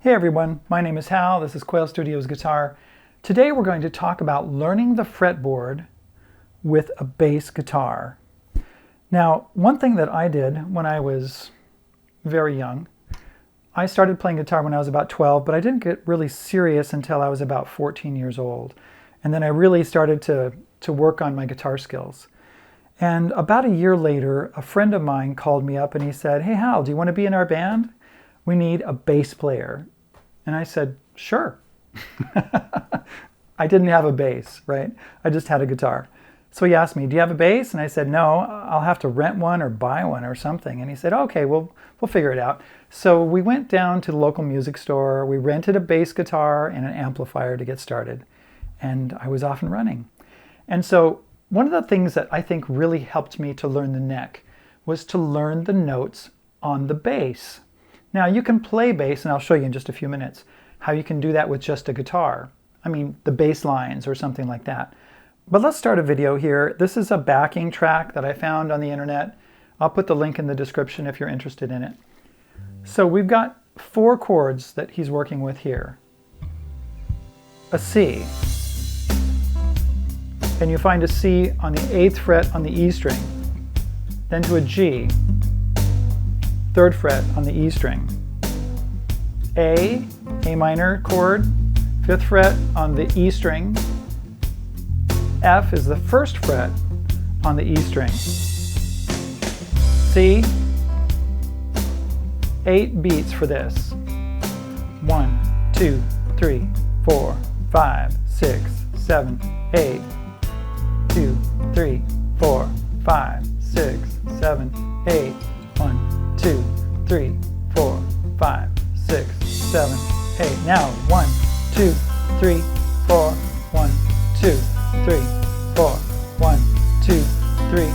Hey everyone, my name is Hal, this is Quail Studios Guitar. Today we're going to talk about learning the fretboard with a bass guitar. Now, one thing that I did when I was very young, I started playing guitar when I was about 12, but I didn't get really serious until I was about 14 years old. And then I really started to work on my guitar skills. And about a year later, a friend of mine called me up and he said, "Hey Hal, do you want to be in our band? We need a bass player." And I said, "Sure." I didn't have a bass, right? I just had a guitar. So he asked me, "Do you have a bass?" And I said, "No, I'll have to rent one or buy one or something." And he said, "Okay, we'll figure it out." So we went down to the local music store. We rented a bass guitar and an amplifier to get started. And I was off and running. And so one of the things that I think really helped me to learn the neck was to learn the notes on the bass. Now you can play bass, and I'll show you in just a few minutes how you can do that with just a guitar. I mean, the bass lines or something like that. But let's start a video here. This is a backing track that I found on the internet. I'll put the link in the description if you're interested in it. So we've got 4 chords that he's working with here. A C. And you find a C on the 8th fret on the E string. Then to a G. 3rd fret on the E string. A minor chord, 5th fret on the E string. F is the 1st fret on the E string. C, 8 beats for this. 1, 2, 3, 4, 5, 6, 7, 8. 2, 3, 4, 5, 6, 7, 8. 1, 2, 3, 4, 5, 6, 7, 8. Now 1, 2, 3, 4, 1, 2, 3, 4, 1, 2, 3,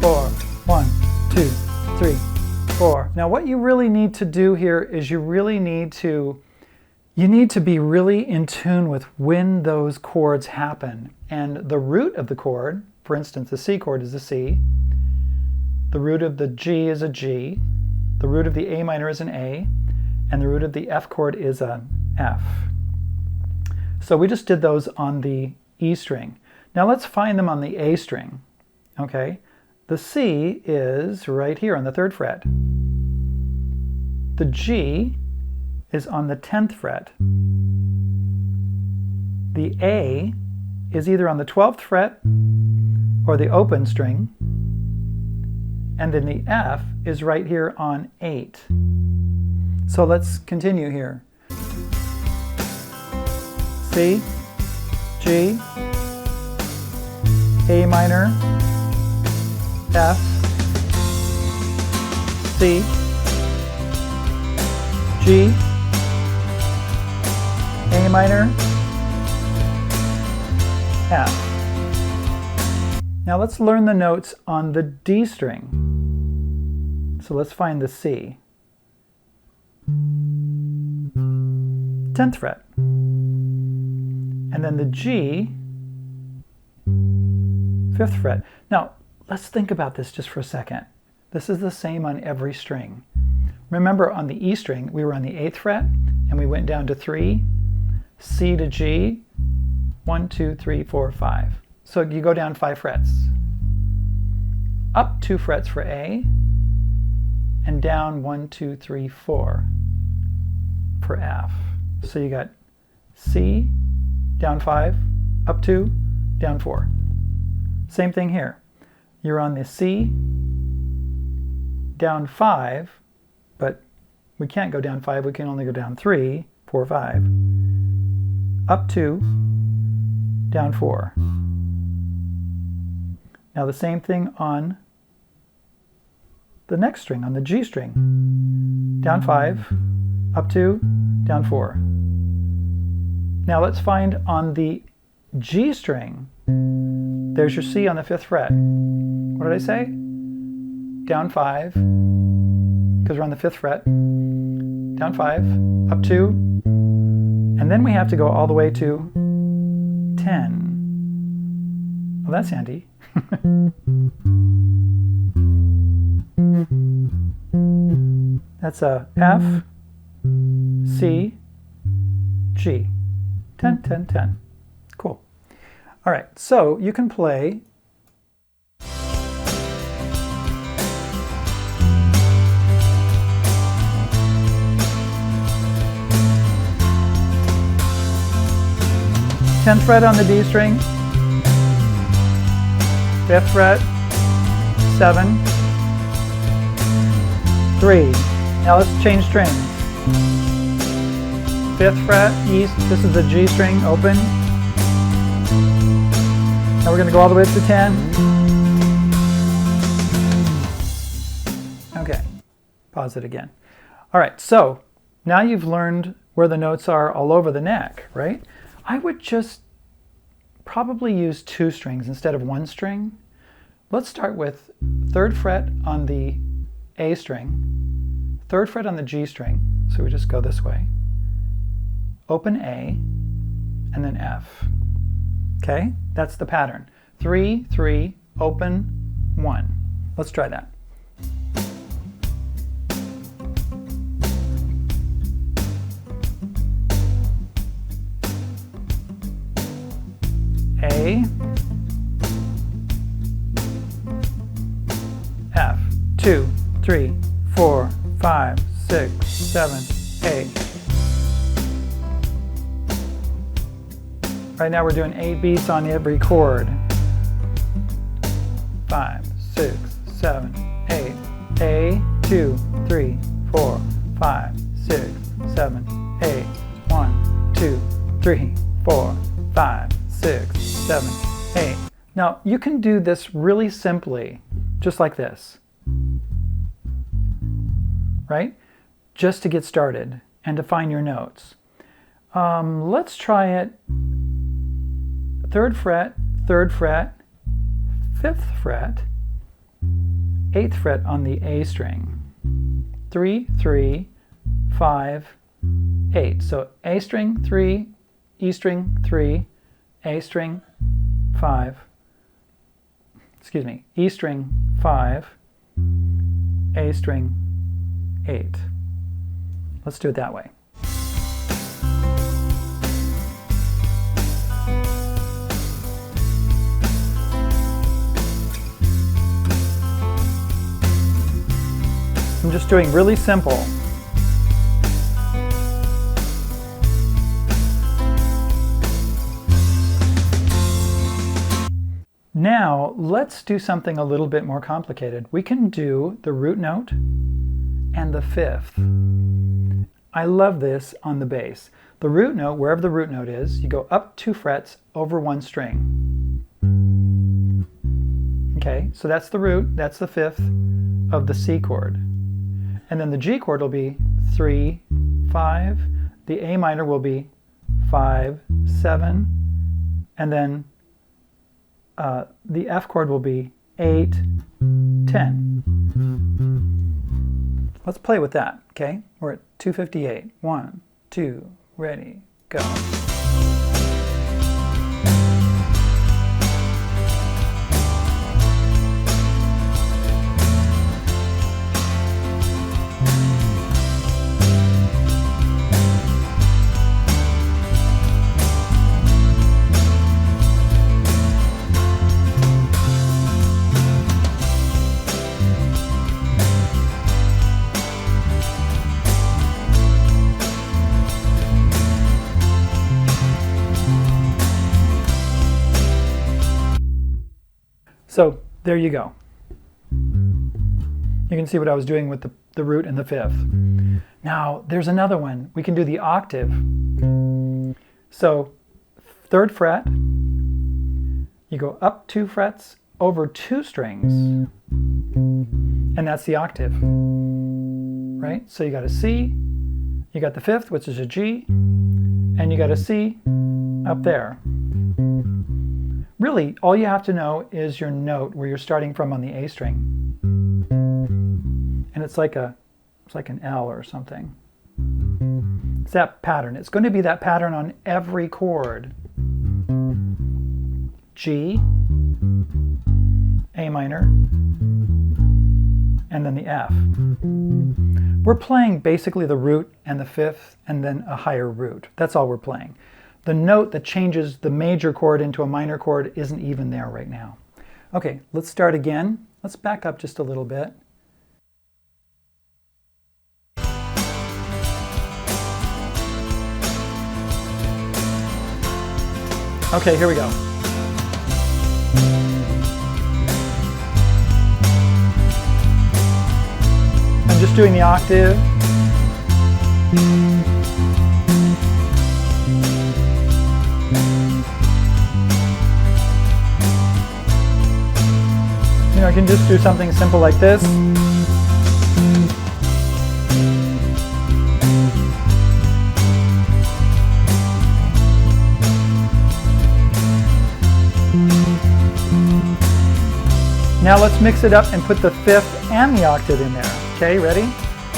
4, 1, 2, 3, 4. Now what you really need to do here is you need to be really in tune with when those chords happen. And the root of the chord, for instance, the C chord is a C. The root of the G is a G. The root of the A minor is an A. And the root of the F chord is an F. So we just did those on the E string. Now let's find them on the A string. Okay? The C is right here on the 3rd fret. The G is on the 10th fret. The A is either on the 12th fret or the open string. And then the F is right here on 8. So let's continue here. C, G, A minor, F, C, G, A minor, F. Now let's learn the notes on the D string. So let's find the C. 10th fret. And then the G, 5th fret. Now let's think about this just for a second. This is the same on every string. Remember on the E string, we were on the 8th fret and we went down to 3, C to G, 1, 2, 3, 4, 5. So you go down 5 frets. Up 2 frets for A, and down 1, 2, 3, 4 for F. So you got C, down 5, up 2, down 4. Same thing here. You're on the C, down 5, but we can't go down 5, we can only go down 3, 4, 5. Up 2, down 4. Now the same thing on the next string, on the G string. Down 5, up 2, down 4. Now let's find on the G string, there's your C on the 5th fret. What did I say? Down 5, because we're on the 5th fret. Down 5, up 2, and then we have to go all the way to 10. Well, that's handy. That's a F, C, G. 10, 10, 10. Cool. All right, so you can play tenth fret on the D string, 5th fret, 7, 3. Now let's change strings. 5th fret, E, this is the G string, open. Now we're going to go all the way up to 10. Okay, pause it again. All right, so now you've learned where the notes are all over the neck, right? I would just probably use 2 strings instead of 1 string. Let's start with 3rd fret on the A string, 3rd fret on the G string, so we just go this way. Open A, and then F. Okay, that's the pattern. 3, 3, open, 1. Let's try that. A, F, 2, 3, 4, 5, 6, 7, 8. Right now we're doing 8 beats on every chord. 5, 6, 7, 8. A, 2, 3, 4, 5, 6, 7, 8. 1, 2, 3, 4, 5, 6, 7, 8. Now you can do this really simply, just like this, right? Just to get started and to find your notes. Let's try it. 3rd fret, 3rd fret, 5th fret, 8th fret on the A string. 3, 3, 5, 8. So A string 3, E string 3, A string 5, E string 5, A string 8. Let's do it that way. I'm just doing really simple. Now, let's do something a little bit more complicated. We can do the root note and the 5th. I love this on the bass. The root note, wherever the root note is, you go up 2 frets over 1 string. Okay, so that's the root, that's the 5th of the C chord. And then the G chord will be 3, 5. The A minor will be 5, 7. And then the F chord will be 8, 10. Let's play with that, okay? We're at 258. 1, 2, ready, go. So there you go. You can see what I was doing with the root and the 5th. Now there's another one. We can do the octave. So 3rd fret, you go up 2 frets over 2 strings, and that's the octave, right? So you got a C, you got the 5th, which is a G, and you got a C up there. Really, all you have to know is your note where you're starting from on the A string. And it's like an L or something. It's that pattern. It's going to be that pattern on every chord. G, A minor, and then the F. We're playing basically the root and the fifth and then a higher root. That's all we're playing. The note that changes the major chord into a minor chord isn't even there right now. Okay, let's start again. Let's back up just a little bit. Okay, here we go. I'm just doing the octave. You know, I can just do something simple like this. Now let's mix it up and put the fifth and the octave in there. Okay, ready?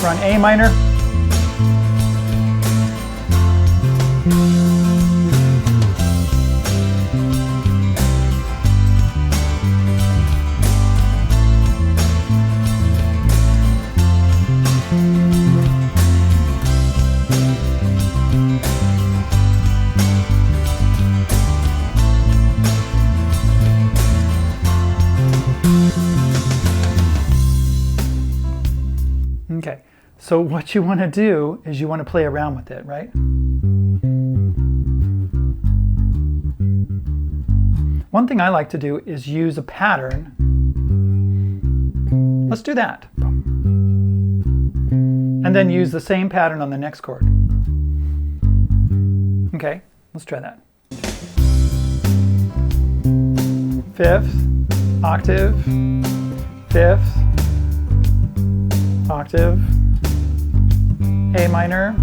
We're on A minor. Okay, so what you want to do is you want to play around with it, right? One thing I like to do is use a pattern. Let's do that. And then use the same pattern on the next chord. Okay, let's try that. Fifth, octave, fifth, octave, A minor,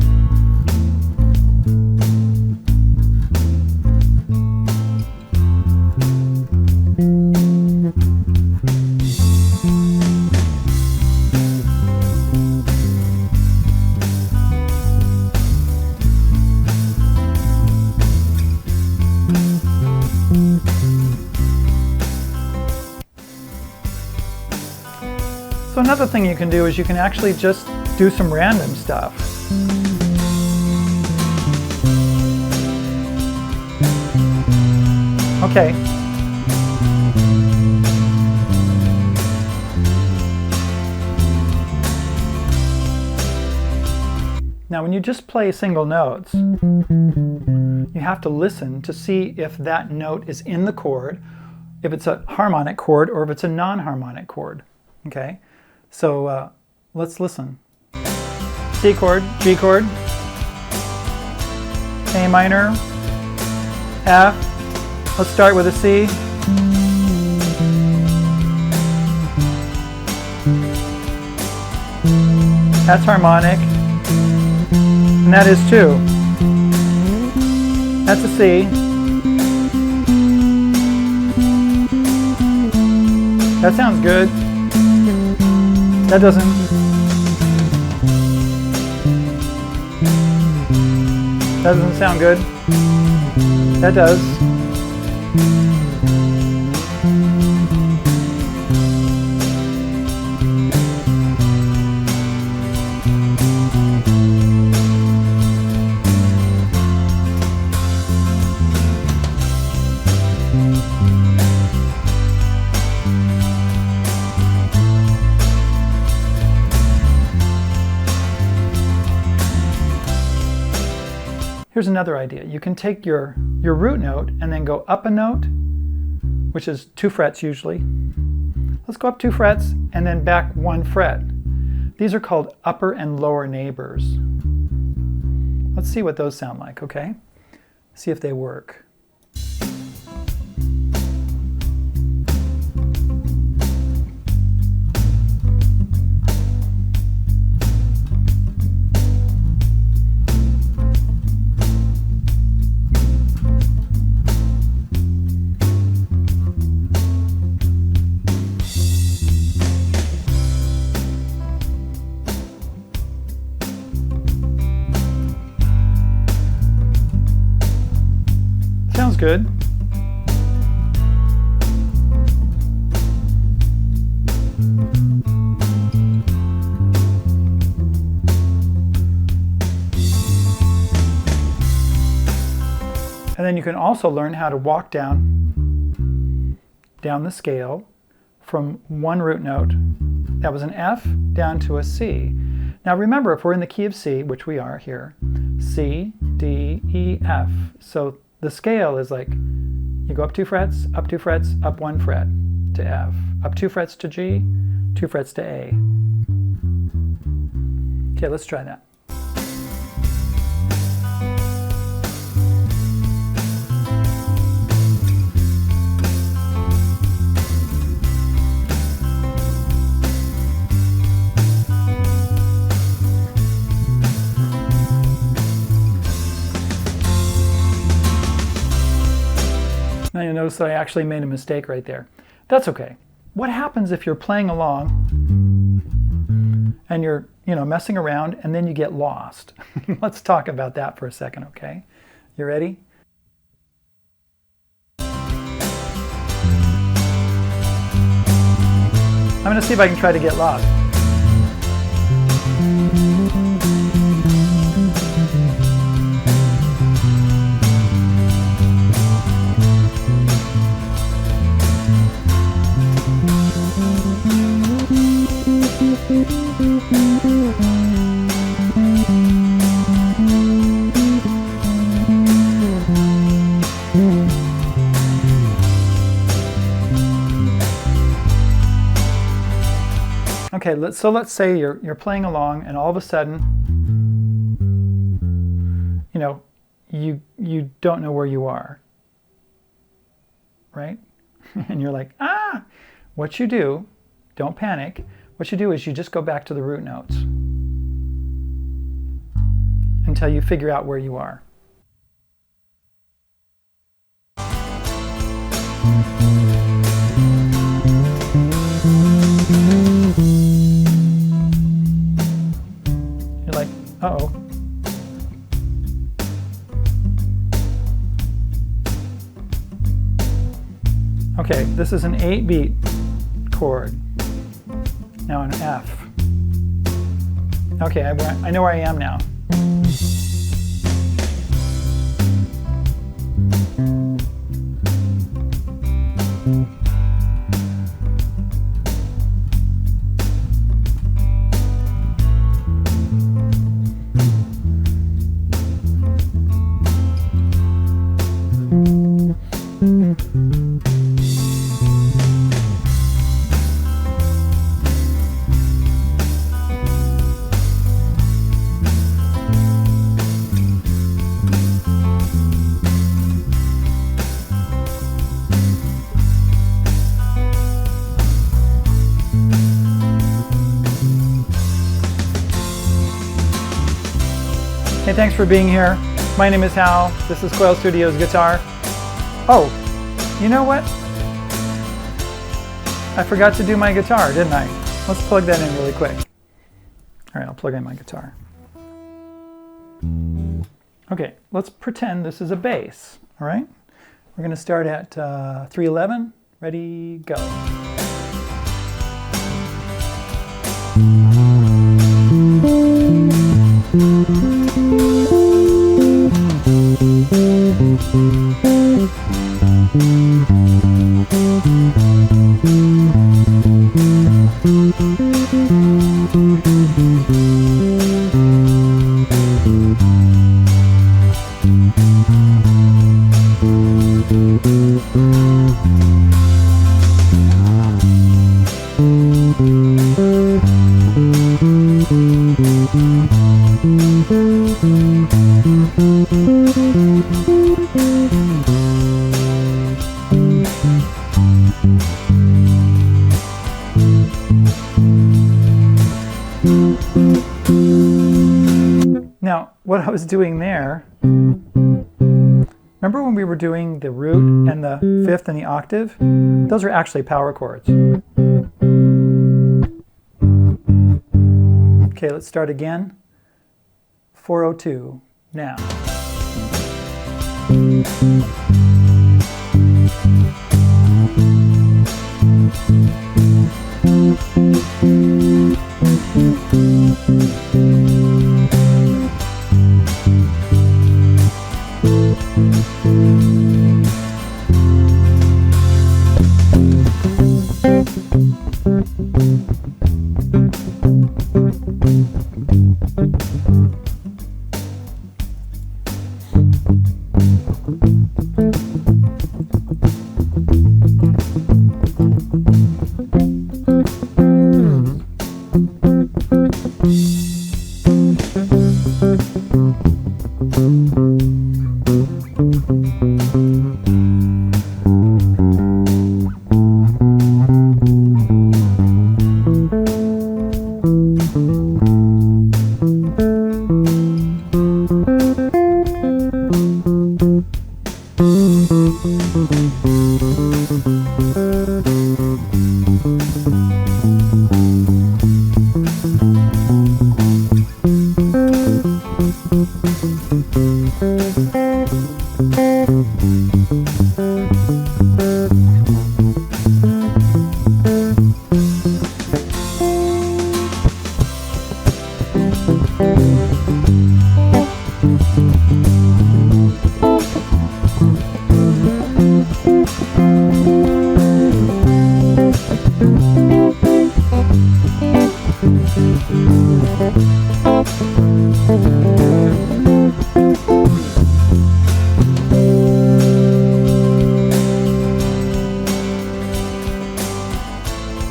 So another thing you can do is you can actually just do some random stuff. Okay. Now when you just play single notes, you have to listen to see if that note is in the chord, if it's a harmonic chord or if it's a non-harmonic chord. Okay? So let's listen. C chord, G chord, A minor, F. Let's start with a C. That's harmonic. And that is 2. That's a C. That sounds good. That doesn't. That doesn't sound good. That does. Here's another idea. You can take your root note and then go up a note, which is 2 frets usually. Let's go up 2 frets and then back 1 fret. These are called upper and lower neighbors. Let's see what those sound like, okay? See if they work. Sounds good. And then you can also learn how to walk down the scale from one root note, that was an F, down to a C. Now remember, if we're in the key of C, which we are here, C, D, E, F. So the scale is like, you go up 2 frets, up 2 frets, up 1 fret to F, up 2 frets to G, 2 frets to A. Okay, let's try that. Now you'll notice that I actually made a mistake right there. That's okay. What happens if you're playing along and you're, messing around and then you get lost? Let's talk about that for a second, okay? You ready? I'm going to see if I can try to get lost. Okay, so let's say you're playing along and all of a sudden, you don't know where you are, right? And you're like, what you do, don't panic, what you do is you just go back to the root notes until you figure out where you are. You're like, uh-oh. Okay, this is an 8-beat chord. Now an F. Okay, I know where I am now. Hey, thanks for being here. My name is Hal. This is Quail Studios Guitar. Oh, you know what? I forgot to do my guitar, didn't I? Let's plug that in really quick. All right, I'll plug in my guitar. Okay, let's pretend this is a bass, all right? We're going to start at 311. Ready, go. Now, what I was doing there, remember when we were doing the root and the fifth and the octave? Those are actually power chords. Okay, let's start again. 402, now.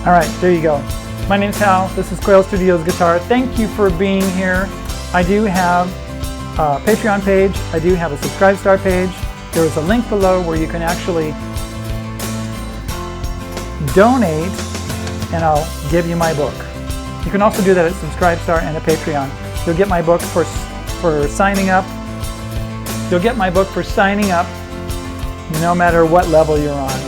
Alright, there you go. My name's Hal. This is Quail Studios Guitar. Thank you for being here. I do have a Patreon page. I do have a Subscribe Star page. There is a link below where you can actually donate and I'll give you my book. You can also do that at Subscribe Star and at Patreon. You'll get my book for signing up. You'll get my book for signing up no matter what level you're on,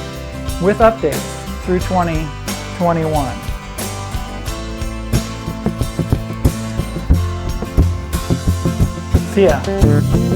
with updates through 2021. See ya.